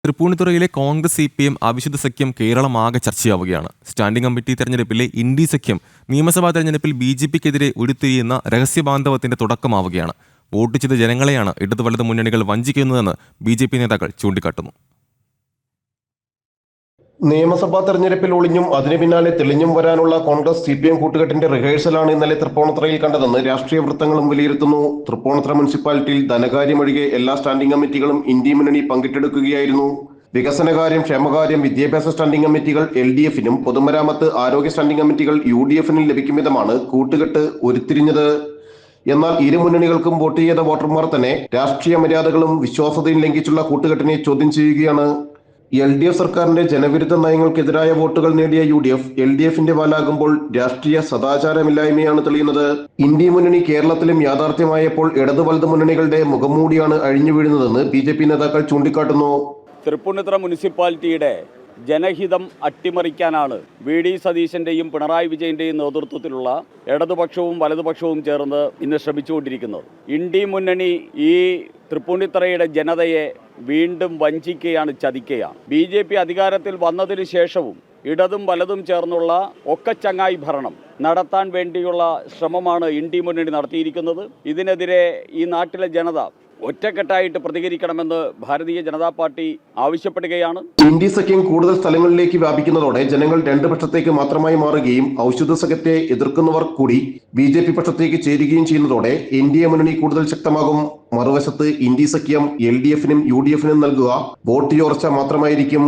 തൃപ്പൂണിത്തുറയിലെ Congress CPM അവിശുദ്ധ സഖ്യം കേരളമാകെ ചർച്ചയാവുകയാണ്. Standing committee തെരഞ്ഞെടുപ്പിലെ India സഖ്യം നിയമസഭാ തെരഞ്ഞെടുപ്പിൽ BJPക്കെതിരെ ഉരുത്തിരിയുന്ന രഹസ്യബാന്ധവത്തിന്റെ തുടക്കമാവുകയാണ്. വോട്ട് ചെയ്ത ജനങ്ങളെയാണ് ഇടതു വലത് മുന്നണികൾ വഞ്ചിക്കുന്നതെന്ന് BJP നേതാക്കൾ ചൂണ്ടിക്കാട്ടുന്നു. നിയമസഭാ തെരഞ്ഞെടുപ്പിൽ ഒളിഞ്ഞും അതിനു പിന്നാലെ തെളിഞ്ഞും വരാനുള്ള കോൺഗ്രസ് CPM കൂട്ടുകെട്ടിന്റെ റിഹേഴ്സലാണ് ഇന്നലെ തൃപ്പൂണിത്തുറയിൽ കണ്ടതെന്ന് രാഷ്ട്രീയ വൃത്തങ്ങളും വിലയിരുത്തുന്നു. തൃപ്പൂണിത്തുറ മുനിസിപ്പാലിറ്റിയിൽ ധനകാര്യമൊഴികെ എല്ലാ സ്റ്റാൻഡിംഗ് കമ്മിറ്റികളും ഇന്ത്യ മുന്നണി പങ്കിട്ടെടുക്കുകയായിരുന്നു. വികസനകാര്യം, ക്ഷേമകാര്യം, വിദ്യാഭ്യാസ സ്റ്റാൻഡിംഗ് കമ്മിറ്റികൾ LDFനും പൊതുമരാമത്ത്, ആരോഗ്യ സ്റ്റാൻഡിംഗ് കമ്മിറ്റികൾ UDFനും ലഭിക്കും വിധമാണ് കൂട്ടുകെട്ട് ഉരുത്തിരിഞ്ഞത്. എന്നാൽ ഇരു മുന്നണികൾക്കും വോട്ട് ചെയ്ത വോട്ടർമാർ തന്നെ രാഷ്ട്രീയ മര്യാദകളും വിശ്വാസതയും ലംഘിച്ചുള്ള കൂട്ടുകെട്ടിനെ ചോദ്യം ചെയ്യുകയാണ്. LDF സർക്കാരിന്റെ ജനവിരുദ്ധ നയങ്ങൾക്കെതിരായ വോട്ടുകൾ നേടിയ UDF LDFന്റെ വാലാകുമ്പോൾ രാഷ്ട്രീയ സദാചാരമില്ലായ്മയാണ് തെളിയുന്നത്. ഇന്ത്യ മുന്നണി കേരളത്തിലും യാഥാർത്ഥ്യമായപ്പോൾ ഇടതു വലത് മുന്നണികളുടെ മുഖംമൂടിയാണ് അഴിഞ്ഞു വീഴുന്നതെന്ന് BJP നേതാക്കൾ ചൂണ്ടിക്കാട്ടുന്നു. തൃപ്പൂണിത്തുറ മുനിസിപ്പാലിറ്റിയുടെ ജനഹിതം അട്ടിമറിക്കാനാണ് VD സതീശന്റെയും പിണറായി വിജയന്റെയും നേതൃത്വത്തിലുള്ള ഇടതുപക്ഷവും വലതുപക്ഷവും ചേർന്ന് ഇന്ന് ശ്രമിച്ചുകൊണ്ടിരിക്കുന്നത്. ഇന്ത്യ മുന്നണി ഈ തൃപ്പൂണിത്തുറയുടെ ജനതയെ വീണ്ടും വഞ്ചിക്കുകയാണ്, ചതിക്കുകയാണ്. BJP അധികാരത്തിൽ വന്നതിന് ശേഷവും ഇടതും വലതും ചേർന്നുള്ള ഒക്കച്ചങ്ങായി ഭരണം നടത്താൻ വേണ്ടിയുള്ള ശ്രമമാണ് ഇന്ത്യ മുന്നണി നടത്തിയിരിക്കുന്നത്. ഇതിനെതിരെ ഈ നാട്ടിലെ ജനത ഒറ്റക്കെട്ടായിട്ട് പ്രതികരിക്കണമെന്ന് ഭാരതീയ ജനതാ പാർട്ടി ആവശ്യപ്പെടുകയാണ്. ഇന്ത്യ സഖ്യം കൂടുതൽ സ്ഥലങ്ങളിലേക്ക് വ്യാപിക്കുന്നതോടെ ജനങ്ങൾ രണ്ട് പക്ഷത്തേക്ക് മാത്രമായി മാറുകയും ഔഷധ സഖ്യത്തെ എതിർക്കുന്നവർ കൂടി BJP പക്ഷത്തേക്ക് ചേരുകയും ചെയ്യുന്നതോടെ ഇന്ത്യ മുന്നണി കൂടുതൽ ശക്തമാകും. മറുവശത്ത് ഇന്ത്യ സഖ്യം LDFനും UDFനും നൽകുക വോട്ട് ചോർച്ച മാത്രമായിരിക്കും.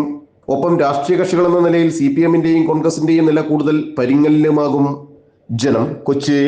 ഒപ്പം രാഷ്ട്രീയ കക്ഷികൾ എന്ന നിലയിൽ CPMന്റെയും കോൺഗ്രസിന്റെയും നില കൂടുതൽ പരിങ്ങലിലുമാകും. ജനം, കൊച്ചി.